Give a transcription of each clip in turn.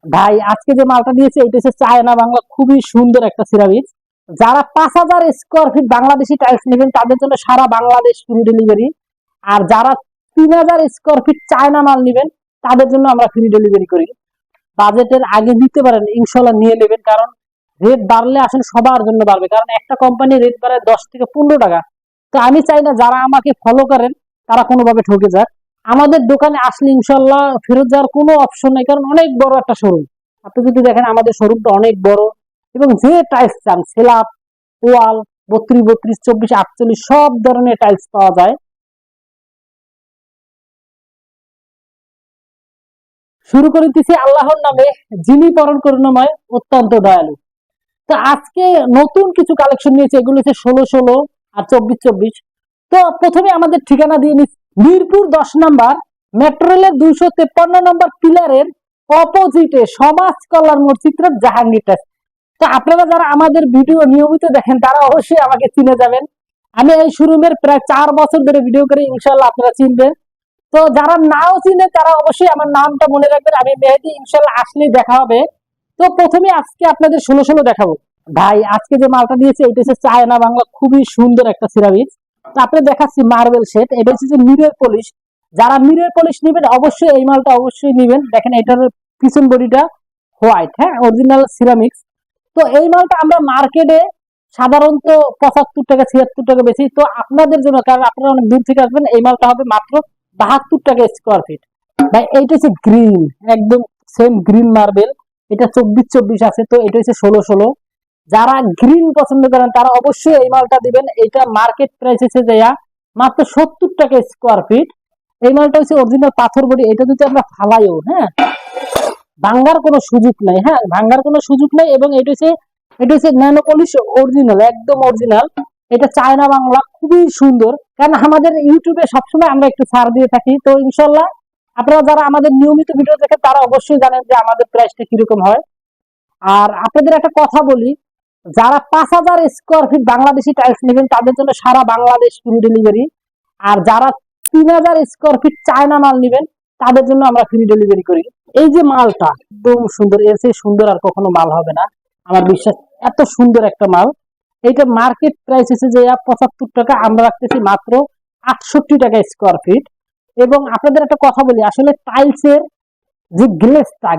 ভাই আজকে যে মালটা দিয়েছে এটা হচ্ছে চায়না বাংলা, খুবই সুন্দর একটা সিরামিক্স। যারা 5,000 স্কোয়ার ফিট বাংলাদেশি টাইলস নেবেন তাদের জন্য সারা বাংলাদেশ ফ্রি ডেলিভারি। আর যারা 3,000 স্কোয়ার ফিট চায়না মাল নেবেন তাদের জন্য আমরা ফ্রি ডেলিভারি করি। বাজেটের আগে নিতে পারেন, ইনশাল্লাহ নিয়ে নেবেন, কারণ রেট বাড়লে আসলে সবার জন্য বাড়বে। কারণ একটা কোম্পানি রেট বাড়ায় 10 থেকে 15 টাকা। তো আমি চাই না যারা আমাকে ফলো করেন তারা কোনোভাবে ঠকে যাক। আমাদের দোকানে আসলে ইনশাল্লাহ ফেরত যাওয়ার কোনো অপশন নেই, কারণ অনেক বড় একটা শোরুম। আপনি যদি দেখেন আমাদের শোরুমটা অনেক বড়, এবং যে টাইলস চান স্ল্যাব, ওয়াল, 32, 32, 24, 48 সব ধরনের টাইলস পাওয়া যায়। শুরু করিতেছি আল্লাহর নামে, যিনি পরম করুণাময়, অত্যন্ত দয়ালু। তো আজকে নতুন কিছু কালেকশন নিয়েছে, এগুলো হচ্ছে 16, 16 আর 24, 24। তো প্রথমে আমাদের ঠিকানা দিয়ে নিচ্ছি মিরপুর 10 নম্বর মেট্রো রেলের 253 নম্বর পিলারের অপোজিটে সমাজ কল্যাণ মসজিদ রোড, জাহাঙ্গীর টাইলস। তো আপনারা যারা আমাদের ভিডিও নিয়মিত দেখেন তারা অবশ্যই আমাকে চিনে যাবেন। আমি এই শোরুমের প্রায় 4 বছর ধরে ভিডিও করে, ইনশাল্লাহ আপনারা চিনবেন। তো যারা নাও চিনে তারা অবশ্যই আমার নামটা মনে রাখবেন, আমি মেহেদি। ইনশাল্লাহ আসলেই দেখা হবে। তো প্রথমে আজকে আপনাদের 16, 16 দেখাবো। ভাই আজকে যে মালটা দিয়েছে এটা হচ্ছে চায়না বাংলা, খুবই সুন্দর একটা সিরামিক্স। তো আপনি দেখাচ্ছি মার্বেল শেড, এটা হচ্ছে যে মিরর পলিশ। যারা মিরর পলিশ নেবেন অবশ্যই এই মালটা অবশ্যই নেবেন। দেখেন এটার পিছন বডিটা হোয়াইট, হ্যাঁ, অরিজিনাল সিরামিক্স। তো এই মালটা আমরা মার্কেটে সাধারণত 75 টাকা 76 টাকা বেশি। তো আপনাদের জন্য, কারণ আপনারা অনেক দূর থেকে আসবেন, এই মালটা হবে মাত্র 72 টাকা স্কোয়ার ফিট। ভাই এইটা হচ্ছে গ্রিন, একদম সেম গ্রিন মার্বেল। এটা 24, 24 আছে, তো এটা হচ্ছে 16, 16। যারা গ্রিন পছন্দ করেন তারা অবশ্যই এই মালটা দিবেন। এটা মার্কেট প্রাইস এসে যায় মাত্র 70 টাকা স্কোয়ার ফিট। এই মালটা হচ্ছে অরিজিনাল পাথর বডি। এটা যদি আমরা ফালাইও, হ্যাঁ, ভাঙ্গার কোনো সুযোগ নাই, হ্যাঁ, ভাঙ্গার কোনো সুযোগ নাই। এবং এটা হচ্ছে ন্যানো পলিশ, অরিজিনাল, একদম অরিজিনাল। এটা চায়না বাংলা, খুবই সুন্দর। কারণ আমাদের ইউটিউবে সবসময় আমরা একটু ছাড় দিয়ে থাকি। তো ইনশাল্লাহ আপনারা যারা আমাদের নিয়মিত ভিডিও দেখেন তারা অবশ্যই জানেন যে আমাদের প্রাইসটা কিরকম হয়। আর আপনাদের একটা কথা বলি, যারা 5,000 স্কোয়ার ফিট বাংলাদেশি টাইলস নেবেন তাদের জন্য সারা বাংলাদেশ ফ্রি ডেলিভারি। আর যারা 3,000 স্কোয়ার ফিট চায়না মাল নেবেন তাদের জন্য আমরা ফ্রি ডেলিভারি করি। এই যে মালটা একদম সুন্দর, এর চেয়ে সুন্দর আর কখনো মাল হবে না আমার বিশ্বাস। এত সুন্দর একটা মাল। এইটা মার্কেট প্রাইস এসে যে 75 টাকা, আমরা রাখতেছি মাত্র 68 টাকা স্কোয়ার ফিট। এবং আপনাদের একটা কথা বলি, আসলে টাইলসের যে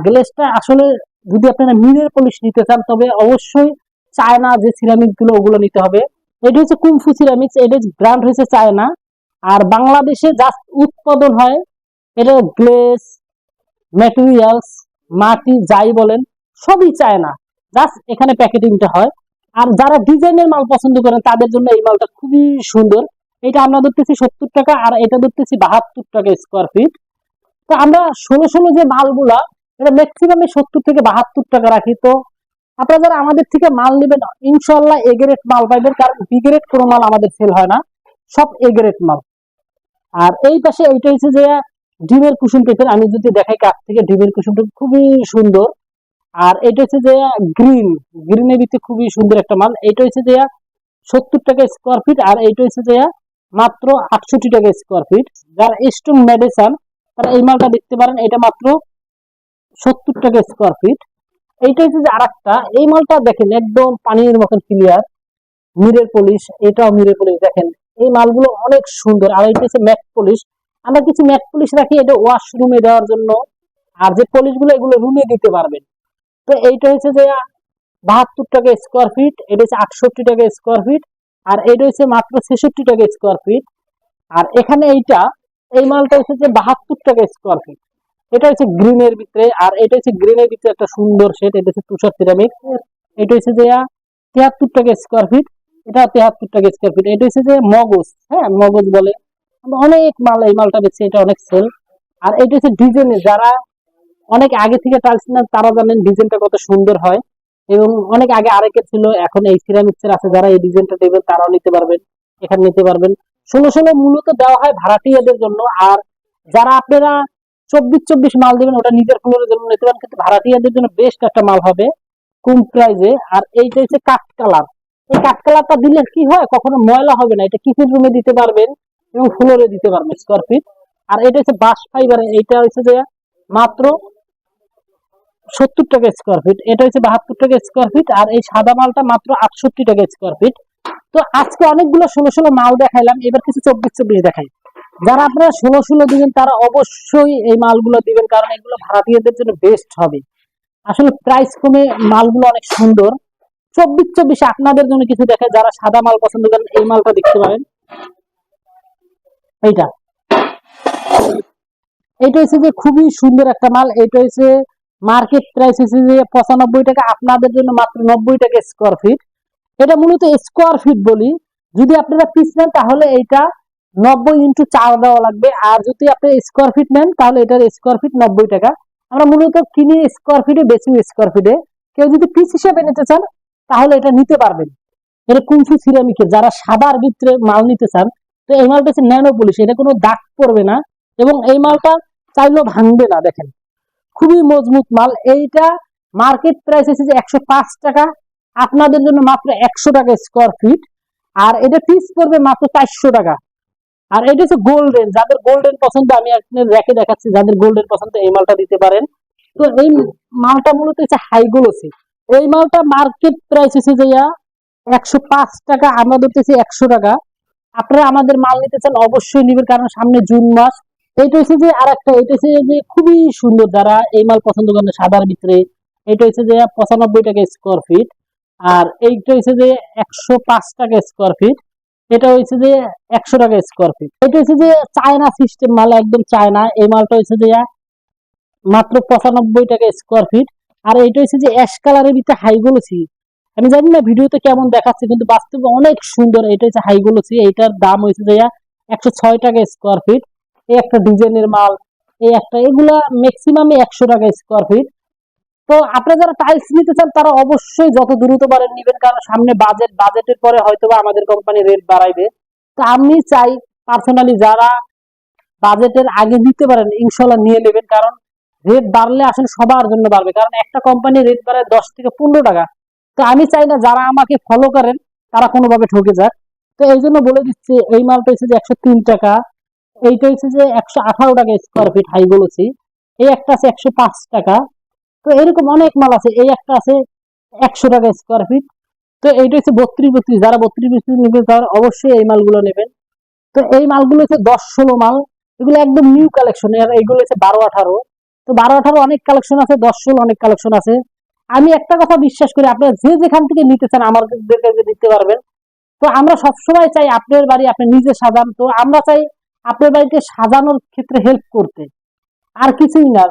গ্লেসটা আসলে যদি আপনারা মিরর পলিশ নিতে চান তবে অবশ্যই চায়না যে সিরামিক গুলো ওগুলো নিতে হবে। এটা হচ্ছে কুমফু সিরামিক্স, এটা ব্র্যান্ড হয়েছে চায়না। আর বাংলাদেশে জাস্ট উৎপাদন হয় এটা গ্লেস, ম্যাটেরিয়ালস, মাটি যাই বলেন সবই চায়না, জাস্ট এখানে প্যাকেটিংটা হয়। আর যারা ডিজাইনের মাল পছন্দ করেন তাদের জন্য এই মালটা খুবই সুন্দর। এটা আমরা ধরতেছি 70 টাকা, আর এটা ধরতেছি 72 টাকা স্কোয়ার ফিট। তো আমরা 16, 16 যে মালগুলা এটা ম্যাক্সিমাম 70 থেকে 72 টাকা রাখি। তো আপনারা যারা আমাদের থেকে মাল নেবেন ইনশাল্লাহ এ গ্রেড মাল পাইবেন, কারণ বি গ্রেড কোনো মাল আমাদের সেল হয় না, সব এ গ্রেড মাল। আর এই পাশে এইটা হচ্ছে যে ডিমের কুসুম পেপের, আমি যদি দেখাই কাছ থেকে, ডিমের কুসুমটা খুবই সুন্দর। আর এটা হচ্ছে যে গ্রিনের ভিতরে খুবই সুন্দর একটা মাল। এটা হচ্ছে যে 70 টাকা স্কোয়ার ফিট, আর এটা হচ্ছে যে মাত্র 68 টাকা স্কোয়ার ফিট। যারা স্ট্রং মেডিসিন তারা এই মালটা দেখতে পারেন, এটা মাত্র 70 টাকা স্কোয়ার ফিট। এইটা হচ্ছে যে আরেকটা, এই মালটা দেখেন একদম পানির মতন ক্লিয়ার, মিরর পলিশ, এটাও মিরর পলিশ। দেখেন এই মালগুলো অনেক সুন্দর। আর এটা হচ্ছে ম্যাট পলিশ, আমরা কিছু ম্যাট পলিশ রাখি এটা ওয়াশরুমে দেওয়ার জন্য। আর যে পলিশ গুলো এগুলো রুমে দিতে পারবেন। তো এইটা হচ্ছে যে 72 টাকা স্কোয়ার ফিট, এটা হচ্ছে 68 টাকা স্কোয়ার ফিট, আর এটা হচ্ছে মাত্র 66 টাকা স্কোয়ার ফিট। আর এখানে এই মালটা হচ্ছে যে 72 টাকা স্কোয়ার ফিট। এটা হচ্ছে গ্রিনের ভিতরে, আর এটা হচ্ছে গ্রিনের ভিতরে একটা সুন্দর শেড, এটা হচ্ছে তুষার সিরামিক। এটা হচ্ছে যে 73 টাকা স্কোয়ার ফিট, এটা 73 টাকা স্কোয়ার ফিট। এটা হচ্ছে যে মগজ, হ্যাঁ, মগজ বলে। আমরা অনেক মাল এই মালটা বেচছি, এটা অনেক সেল। আর এটা হচ্ছে ডিজাইনে, যারা অনেক আগে থেকে টাইলস না তারা জানেন ডিজাইনটা কত সুন্দর হয়। এবং অনেক আগে আরেকে ছিল, এখন এই সিরামিক্সের আছে। যারা এই ডিজাইনটা নেবেন তারাও নিতে পারবেন, এখানে নিতে পারবেন। 16, 16 মূলত দেওয়া হয় ভাড়াটিয়াদের জন্য। আর যারা আপনারা 24, 24 মাল দেবেন ওটা নিজের ফ্লোরের জন্য নিতে পারেন, কিন্তু ভাড়াটিয়াদের জন্য বেস্ট একটা মাল হবে কম প্রাইজে। আর এইটা হচ্ছে কাঠ কালার। এই কাঠ কালারটা দিলে কি হয়, কখনো ময়লা হবে না। এটা কিচেন রুমে দিতে পারবেন এবং ফ্লোরে দিতে পারবেন স্কোয়ার ফিট। আর এটা হচ্ছে বাঁশ ফাইবার, এইটা হচ্ছে যে মাত্র 70 টাকা স্কোয়ার ফিট, এটা হচ্ছে 72 টাকা স্কোয়ার ফিট, আর এই সাদা মালটা মাত্র 68 টাকা স্কোয়ার ফিট। তো আজকে অনেকগুলো 16 মাল দেখাইলাম, এবার কিছু 24 দেখাই। যারা আপনারা 16 দিবেন তারা অবশ্যই এই মালগুলো দিবেন, কারণ এগুলো ভাড়াটিয়াদের জন্য বেস্ট হবে। আসলে প্রাইস কমে মালগুলো অনেক সুন্দর। 24 আপনাদের জন্য কিছু দেখে, যারা সাদা মাল পছন্দ করেন এই মালটা দেখতে পারেন। এইটা এটা হচ্ছে যে খুবই সুন্দর একটা মাল। এটা হচ্ছে মার্কেট প্রাইস হচ্ছে যে 95 টাকা, আপনাদের জন্য মাত্র 90 টাকা স্কোয়ার ফিট। এটা মূলত স্কোয়ার ফিট বলি, যদি আপনারা পিস নেন তাহলে এটা 90x4 দেওয়া লাগবে, আর যদি আপনি স্কোয়ার ফিট নেন তাহলে এটার স্কোয়ার ফিট 90 টাকা। আমরা মূলত কিনি স্কোয়ার ফিটে, বেশি স্কোয়ার ফিটে। কেউ যদি পিস হিসেবে নিতে চান তাহলে এটা নিতে পারবেন। এটা কুমফু সিরামিকের, যারা সাদার ভিতরে মাল নিতে চান, তো এই মালটা হচ্ছে ন্যানো পলিশ, এটা কোনো দাগ পড়বে না, এবং এই মালটা চাইলেও ভাঙবে না। দেখেন খুবই মজবুত মাল। এইটা মার্কেট প্রাইস হচ্ছে যে 105 টাকা, আপনাদের জন্য মাত্র 100 টাকা স্কোয়ার ফিট, আর এটা পিস পড়বে মাত্র 400 টাকা। আর এটা হচ্ছে গোল্ডেন, যাদের গোল্ডেন পছন্দ আমি আপনাদের রেখে দেখাচ্ছি, যাদের গোল্ডেন পছন্দ এই মালটা দিতে পারেন। তো এই মালটা মূলত হচ্ছে হাই গ্লোসি। এই মালটা মার্কেট প্রাইস হচ্ছে যে 105 টাকা, আমরা ধরতেছি 100 টাকা। আপনারা আমাদের মাল নিতে চান অবশ্যই নিবেন, কারণ সামনে জুন মাস। এটা হচ্ছে যে আর একটা, এটা হচ্ছে যে খুবই সুন্দর, যারা এই মাল পছন্দ করেন সাদার ভিতরে, এটা হচ্ছে যে 95 টাকা স্কোয়ার ফিট, আর এইটা হচ্ছে যে 105 টাকা স্কোয়ার ফিট, এটা হচ্ছে যে 100 টাকা স্কোয়ার ফিট। এটা হচ্ছে যে চায়না সিস্টেম মাল, একদম চায়না। এই মালটা হচ্ছে যে মাত্র 95 টাকা স্কোয়ার ফিট, আর এটা হচ্ছে যে অ্যাশ কালারের ভিতরে হাই গ্লোসি। আমি জানি না ভিডিওতে কেমন দেখাচ্ছে, কিন্তু বাস্তবে অনেক সুন্দর। এটা হচ্ছে হাই গ্লোসি, এইটার দাম হয়েছে যে 106 টাকা স্কোয়ার ফিট। এই একটা ডিজাইনের মাল, এই একটা, এগুলা ম্যাক্সিমাম 100 টাকা স্কোয়ার ফিট। তো আপনারা যারা টাইলস নিতে চান তারা অবশ্যই যত দ্রুত পারেন নিবেন, কারণ সামনে বাজেটের পরে হয়তোবা আমাদের কোম্পানি রেট বাড়াইবে। তো আমি চাই পার্সোনালি যারা বাজেটের আগে দিতে পারেন ইনশাল্লাহ নিয়ে নেবেন, কারণ রেট বাড়লে আসলে সবার জন্য বাড়বে, কারণ একটা কোম্পানি রেট বাড়ায় 10 থেকে 15 টাকা। তো আমি চাই না যারা আমাকে ফলো করেন তারা কোনোভাবে ঠকে যাক। তো এই জন্য বলে দিচ্ছি, এই মালটা হচ্ছে যে 103 টাকা, এইটা হচ্ছে যে 118 টাকা স্কোয়ার ফিট হাই বলেছি, এই একটা আছে 105 টাকা। তো এরকম অনেক মাল আছে, এই একটা আছে 100 টাকা স্কোয়ার ফিট। তো এইটা হচ্ছে 32, যারা 32 নেবেন তারা অবশ্যই এই মালগুলো নেবেন। তো এই মালগুলো হচ্ছে 10-16 মাল, এগুলো একদম নিউ কালেকশন। আর এইগুলো হচ্ছে 12-18। তো 12-18 অনেক কালেকশন আছে, 10-16 অনেক কালেকশন আছে। আমি একটা কথা বিশ্বাস করি, আপনারা যে যেখান থেকে নিতে চান আমাদের কাছে নিতে পারবেন। তো আমরা সবসময় চাই আপনার বাড়ি আপনি নিজে সাজান, তো আমরা চাই আপনার বাড়িতে সাজানোর ক্ষেত্রে হেল্প করতে, আর কিছুই না।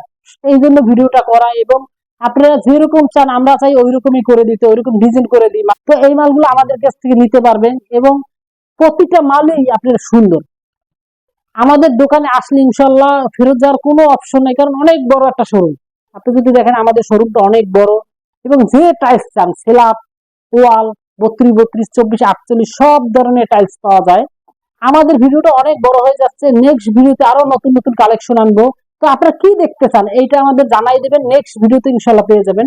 এই জন্য ভিডিওটা করা, এবং আপনারা যেরকম চান আমরা চাই ওই রকমই করে দিতে, ওই রকম ডিজাইন করে দিই। তো এই মালগুলো আমাদের কাছ থেকে নিতে পারবেন, এবং প্রতিটা মালই আপনার সুন্দর। আমাদের দোকানে আসলে ইনশাল্লাহ ফেরত যাওয়ার কোনো অপশন নেই, কারণ অনেক বড় একটা শোরুম। আপনি যদি দেখেন আমাদের শোরুমটা অনেক বড়, এবং যে টাইলস চান, স্ল্যাব, ওয়াল, 32, 34, 48 সব ধরনের টাইলস পাওয়া যায়। আমাদের ভিডিওটা অনেক বড় হয়ে যাচ্ছে, নেক্সট ভিডিওতে আরো নতুন নতুন কালেকশন আনবো। তো আপনারা কি দেখতে চান এইটা আমাদের জানাই দেবেন, নেক্সট ভিডিওতে ইনশাল্লাহ পেয়ে যাবেন।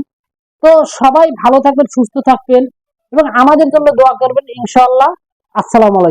তো সবাই ভালো থাকবেন, সুস্থ থাকবেন, এবং আমাদের জন্য দোয়া করবেন ইনশাল্লাহ। আসসালামু আলাইকুম।